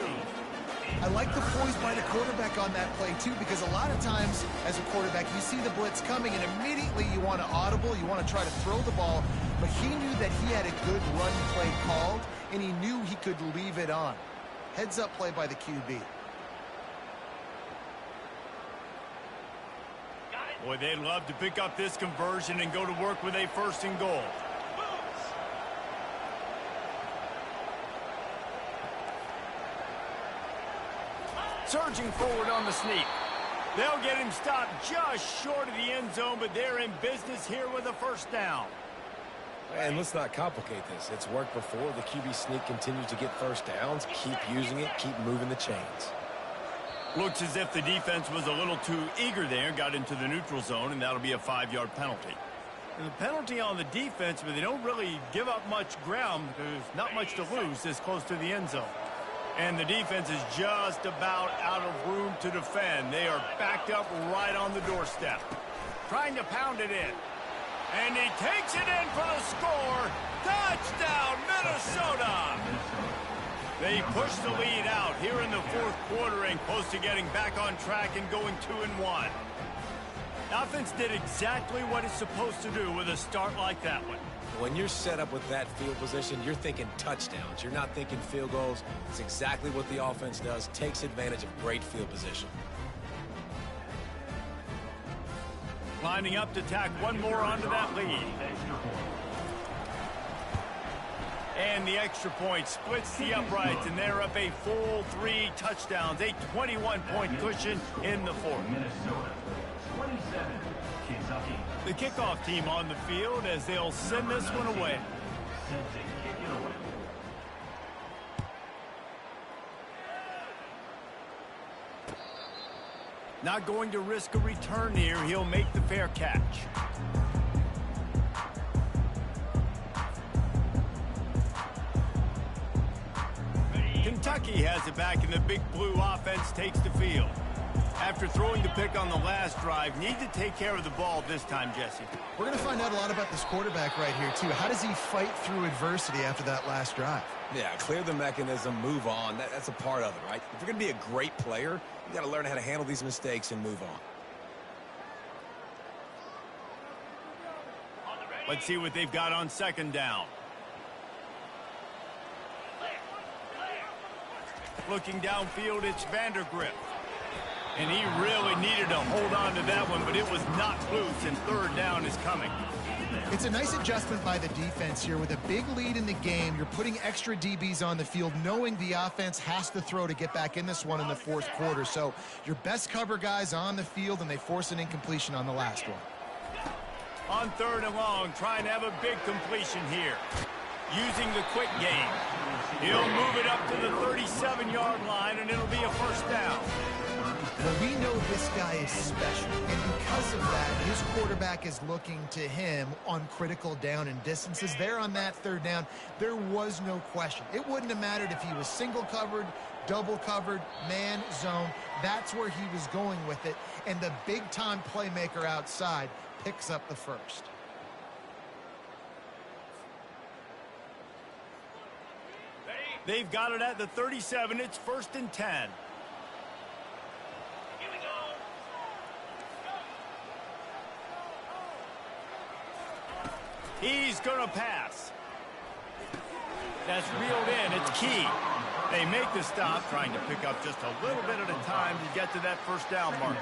I like the poise by the quarterback on that play, too, because a lot of times as a quarterback, you see the blitz coming, and immediately you want to audible, you want to try to throw the ball, but he knew that he had a good run play called, and he knew he could leave it on. Heads-up play by the QB. Boy, they'd love to pick up this conversion and go to work with a 1st and goal. Surging forward on the sneak. They'll get him stopped just short of the end zone, but they're in business here with a first down. And let's not complicate this. It's worked before. The QB sneak continues to get first downs. Keep using it. Keep moving the chains. Looks as if the defense was a little too eager there, got into the neutral zone, and that'll be a 5-yard penalty. And the penalty on the defense, but they don't really give up much ground. There's not much to lose this close to the end zone. And the defense is just about out of room to defend. They are backed up right on the doorstep. Trying to pound it in. And he takes it in for the score. Touchdown, Minnesota! They push the lead out here in the 4th quarter and close to getting back on track and going 2-1. Offense did exactly what it's supposed to do with a start like that one. When you're set up with that field position, you're thinking touchdowns. You're not thinking field goals. It's exactly what the offense does. Takes advantage of great field position. Lining up to tack one more onto that lead. And the extra point splits the uprights, and they're up a full 3 touchdowns, a 21-point cushion in the 4th. Minnesota 27, Kentucky. The kickoff team on the field as they'll send this one away. Set to kick it away. Not going to risk a return here. He'll make the fair catch. Kentucky Kentucky has it back, and the Big Blue offense takes the field. After throwing the pick on the last drive, need to take care of the ball this time, Jesse. We're going to find out a lot about this quarterback right here, too. How does he fight through adversity after that last drive? Yeah, clear the mechanism, move on. That's a part of it, right? If you're going to be a great player, you got to learn how to handle these mistakes and move on. Let's see what they've got on second down. Looking downfield, it's Vandergrift. And he really needed to hold on to that one, but it was knocked loose, and third down is coming. It's a nice adjustment by the defense here. With a big lead in the game, you're putting extra DBs on the field, knowing the offense has to throw to get back in this one in the fourth quarter. So your best cover guys on the field, and they force an incompletion on the last one. On third and long, trying to have a big completion here. Using the quick game. He'll move it up to the 37-yard line, and it'll be a first down. Well, we know this guy is special, and because of that, his quarterback is looking to him on critical down and distances. There on that third down, there was no question. It wouldn't have mattered if he was single covered, double covered, man, zone. That's where he was going with it, and the big-time playmaker outside picks up the first. They've got it at the 37. It's 1st and 10. He's going to pass. That's reeled in. It's key. They make the stop, trying to pick up just a little bit at a time to get to that first down marker.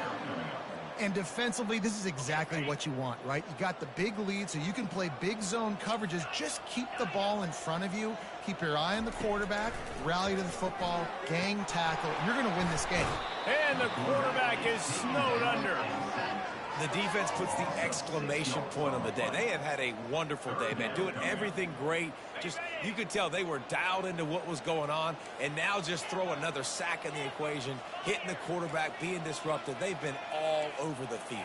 And defensively, this is exactly what you want, right? You got the big lead, so you can play big zone coverages. Just keep the ball in front of you. Keep your eye on the quarterback. Rally to the football. Gang tackle. You're going to win this game. And the quarterback is snowed under. The defense puts the exclamation point on the day. They have had a wonderful day, man. Doing everything great. Just, you could tell they were dialed into what was going on, and now just throw another sack in the equation, hitting the quarterback, being disrupted. They've been all over the field.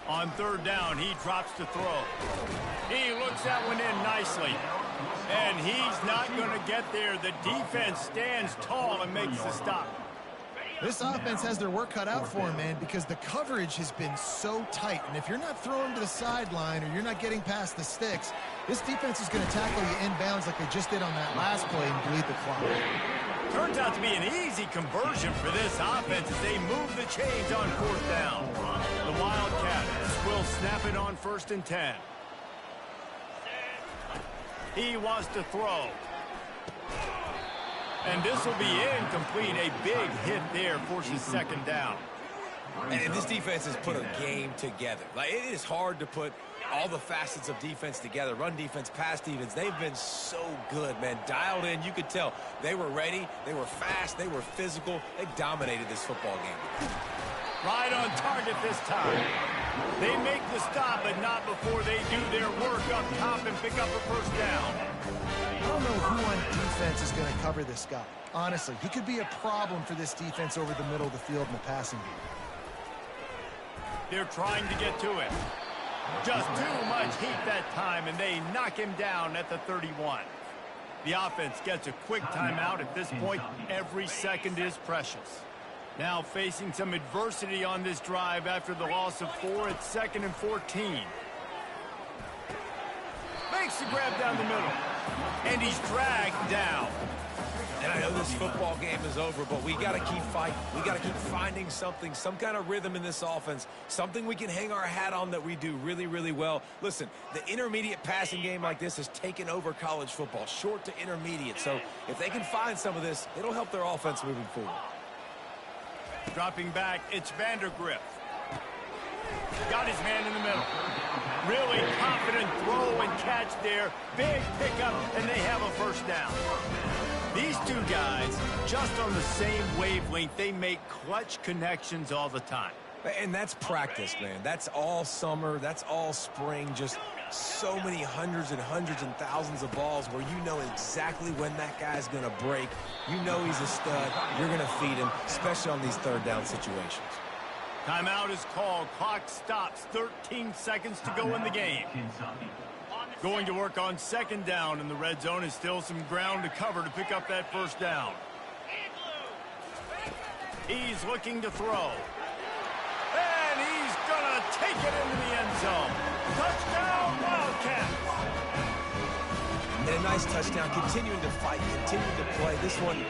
On third down, he drops to throw. He looks that one in nicely. And he's not going to get there. The defense stands tall and makes the stop. This offense has their work cut out for him, man, because the coverage has been so tight. And if you're not throwing to the sideline or you're not getting past the sticks, this defense is going to tackle you inbounds like they just did on that last play and bleed the clock. Turns out to be an easy conversion for this offense as they move the chains on fourth down. The Wildcats will snap it on 1st and 10. He wants to throw. And this will be incomplete. A big hit there forces second down. And this defense has put a game together. Like, it is hard to put all the facets of defense together. Run defense, pass defense. They've been so good, man. Dialed in. You could tell they were ready. They were fast. They were physical. They dominated this football game. Right on target this time. They make the stop, but not before they do their work up top and pick up a first down. I don't know who on defense is going to cover this guy. Honestly, he could be a problem for this defense over the middle of the field in the passing game. They're trying to get to it. Just too much heat that time, and they knock him down at the 31. The offense gets a quick timeout. At this point, every second is precious. Now facing some adversity on this drive after the loss of 4 at 2nd and 14. Makes the grab down the middle. And he's dragged down. And I know this football game is over, but we got to keep fighting. We got to keep finding something, some kind of rhythm in this offense, something we can hang our hat on that we do really, really well. Listen, the intermediate passing game like this has taken over college football, short to intermediate. So if they can find some of this, it'll help their offense moving forward. Dropping back, it's Vandergrift. Got his man in the middle. Really confident throw and catch there. Big pickup, and they have a first down. These two guys, just on the same wavelength, they make clutch connections all the time. And that's practice, man. That's all summer. That's all spring. Just so many hundreds and thousands of balls where you know exactly when that guy's going to break. You know he's a stud. You're going to feed him, especially on these third down situations. Timeout is called. Clock stops. 13 seconds to go in the game. Going to work on second down in the red zone is still some ground to cover to pick up that first down. He's looking to throw. And he's going to take it into the end zone. Touchdown, Wildcats! And a nice touchdown, continuing to fight, continuing to play. This one,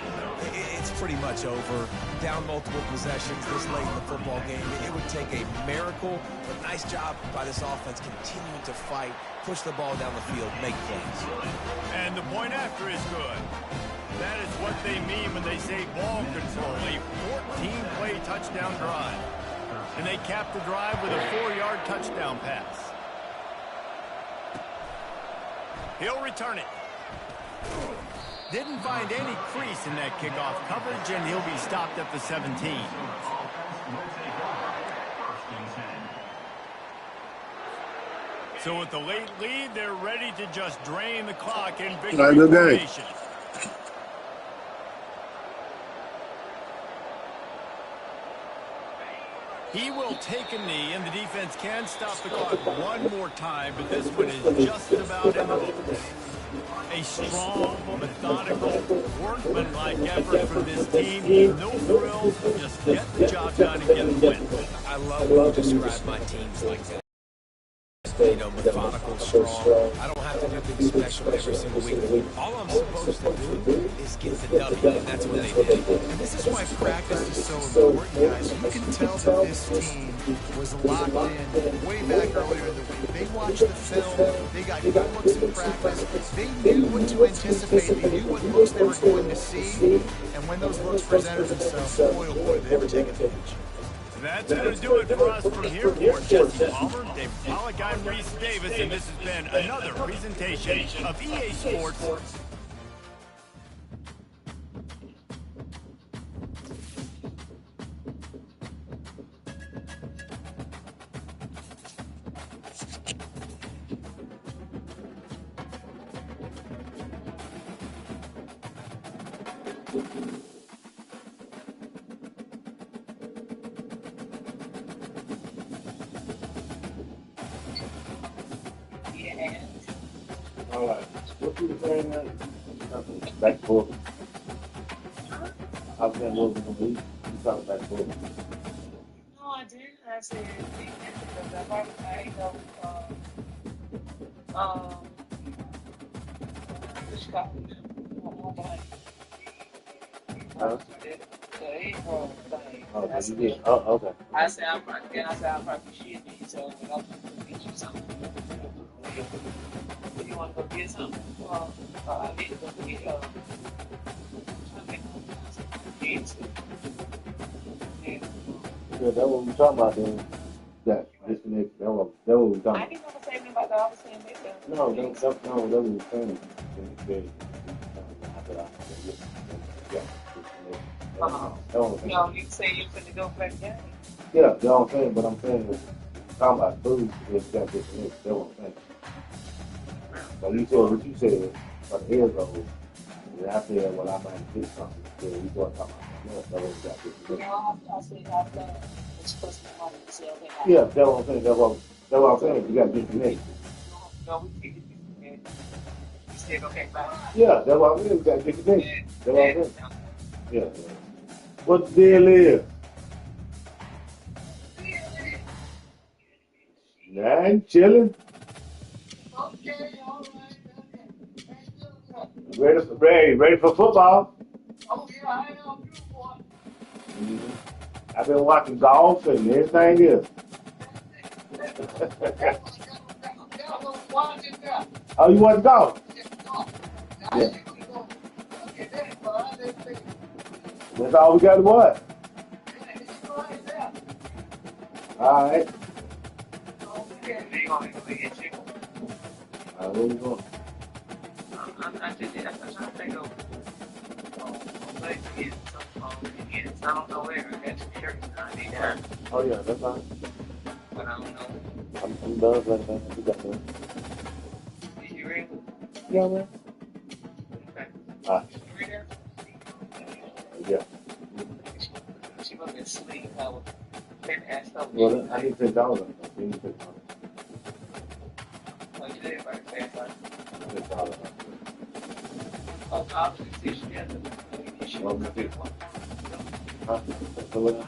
it's pretty much over. Down multiple possessions this late in the football game. It would take a miracle, but nice job by this offense continuing to fight, push the ball down the field, make plays. And the point after is good. That is what they mean when they say ball control, a 14-play touchdown drive. And they capped the drive with a 4-yard touchdown pass. He'll return it. Didn't find any crease in that kickoff coverage, and he'll be stopped at the 17. So with the late lead, they're ready to just drain the clock in victory formation. He will take a knee, and the defense can stop the clock one more time, but this one is just about in the books. A strong, methodical, workmanlike effort from this team. No thrills, just get the job done and get the win. I love when you describe my teams like that. You know, methodical, strong. I don't have to do things special every single week. All I'm supposed to do is get the W, and that's what they did. And this is why practice is so important, guys. You can tell that this team was locked in way back earlier in the week. They watched the film. They got good looks in practice. They knew what to anticipate. They knew what looks they were going to see. And when those looks presented themselves, boy, oh boy, they ever take advantage. That's going to do it for us from here for Jesse Palmer, Dave Pollack, I'm Reese Davis, and this has been another presentation of EA Sports. All right. What you were saying now? Back and forth. I was saying what was going to be. You talking back and forth. No, I didn't. I said because I probably the Chicago. Oh, you did. Oh, okay. I said I'm probably shit me, so I'm gonna get you something. You want to go get something? I need to go get Yeah, that's what we're talking about then. That disconnect. That's what we're talking I about. didn't know the same about the other thing. No, that's what we're saying. No, you say you're going to go back down. Yeah, that's what I'm saying, but I'm saying talking about food is that disconnect. That's what I'm saying. But you said what you said about the air goes, and I said, well, I might get something. So we start talking about that. That's what we got disconnect. I said I've done what's supposed to be money to sell that. Yeah, that's what I'm saying. That's what I'm saying. You got disconnect. No, we figured you said, okay, bye. Yeah, that's what I'm saying. We got disconnect. That's what I'm saying. Yeah. What the deal is? Nah, I'm chilling. Ready for football? Oh, yeah, I know you want. I've been watching golf and everything else. Oh, you watch golf? Yeah. That's all we got to watch. All right. Where we going? I'm trying to think of I don't know where. I got some shirts I need to. Oh, yeah, that's fine. But I don't know. I'm done with that. You got that. Did you read? Yeah, man. Okay. Did you read her? Yeah. She must be asleep. I was asked her. Well, I need $10. I need $10. Well, you did everybody say What was it? Huh? So what?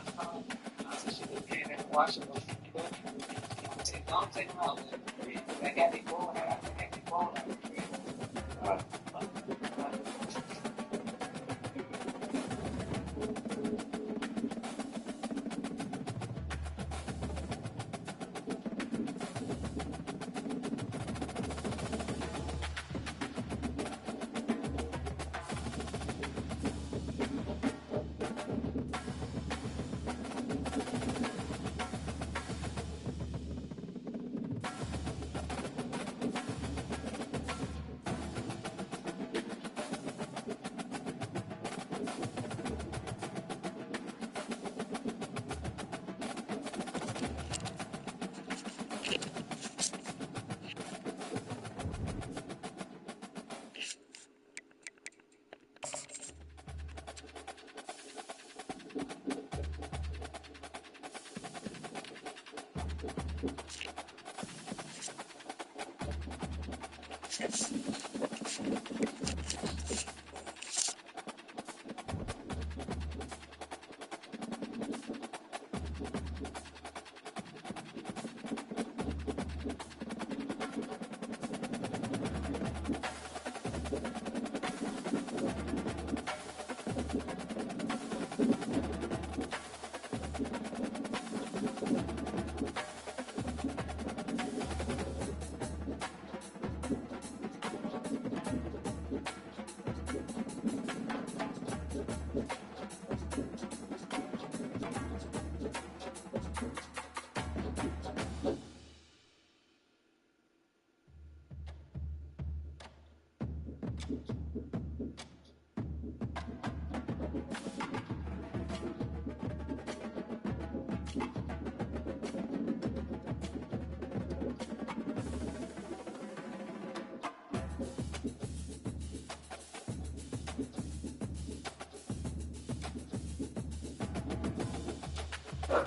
Uh,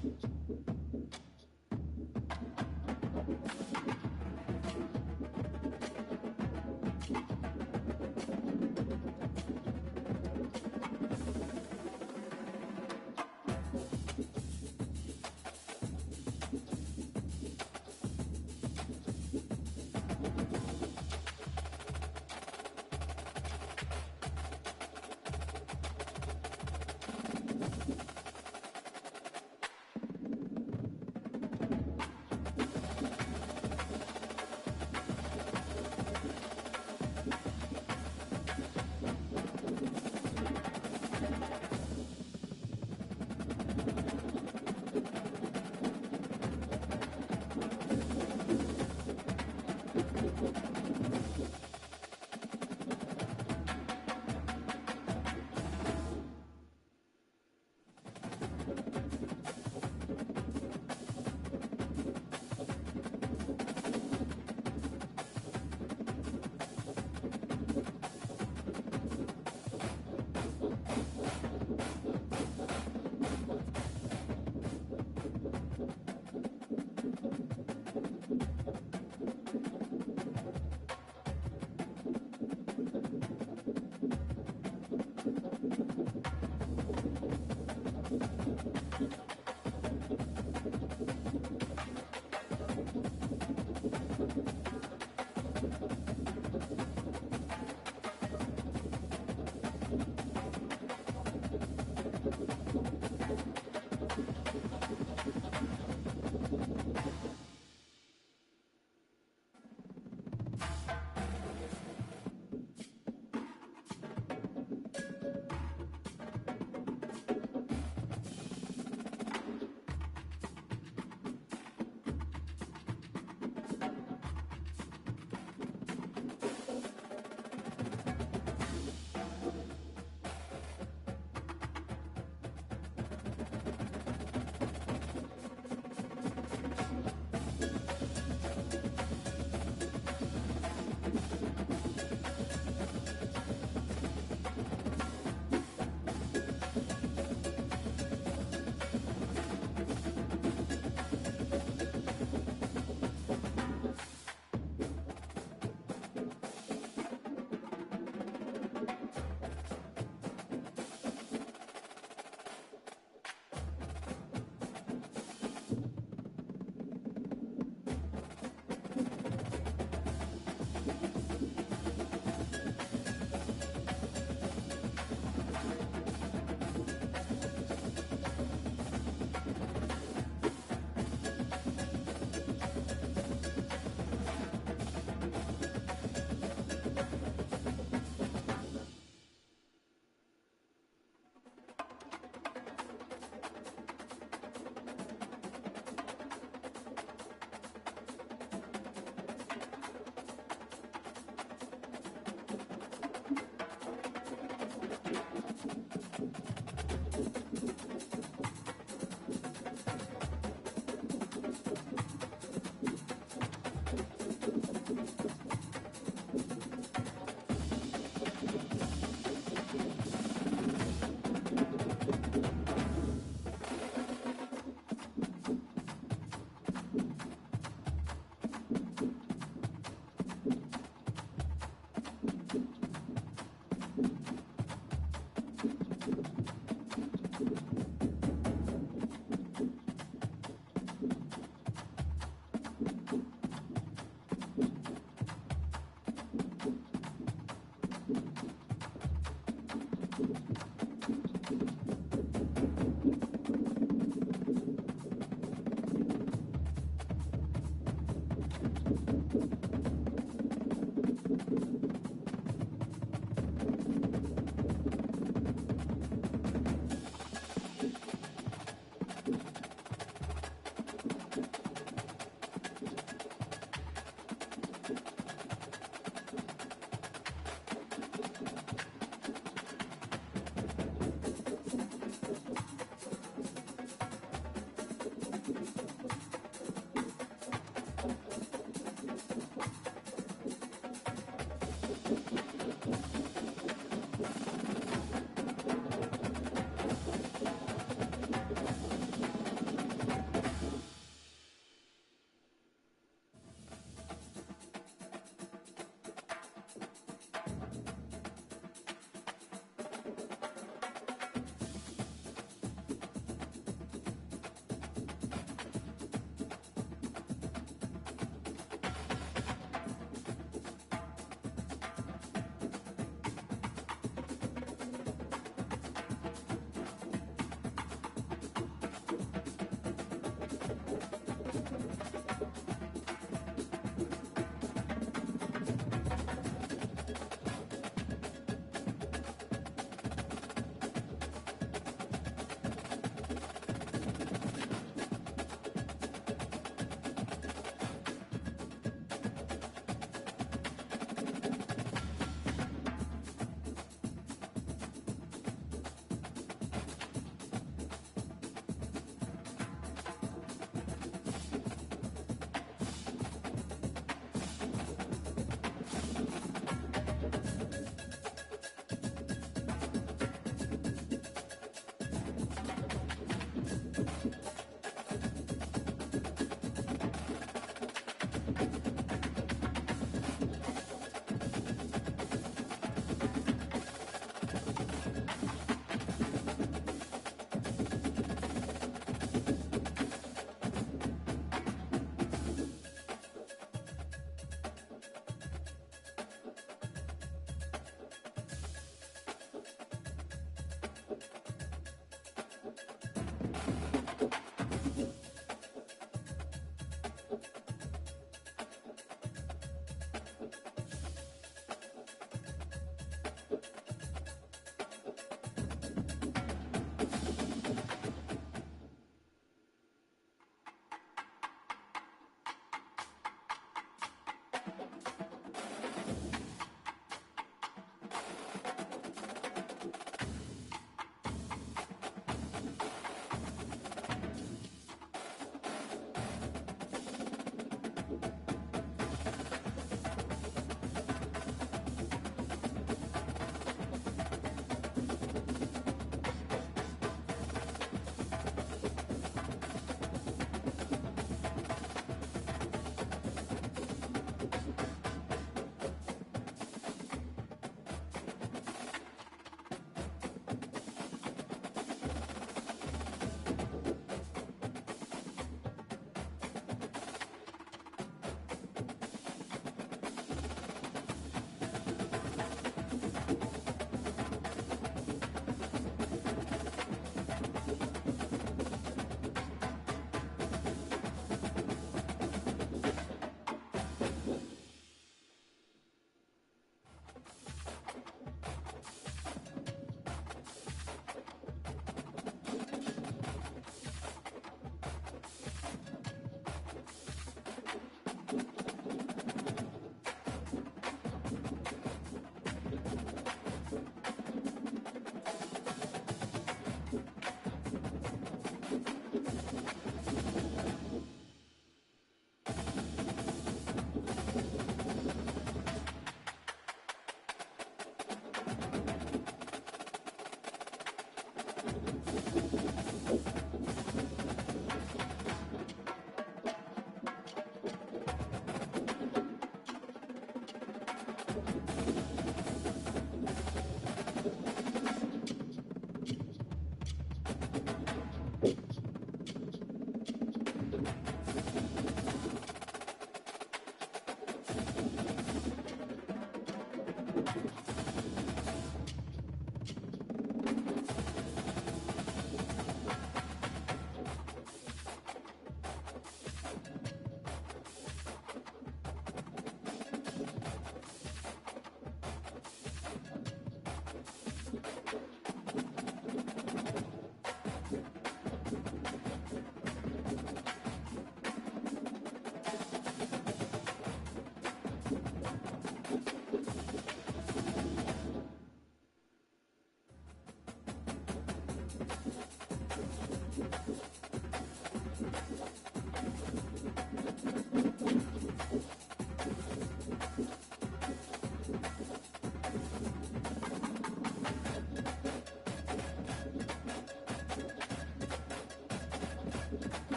Thank you.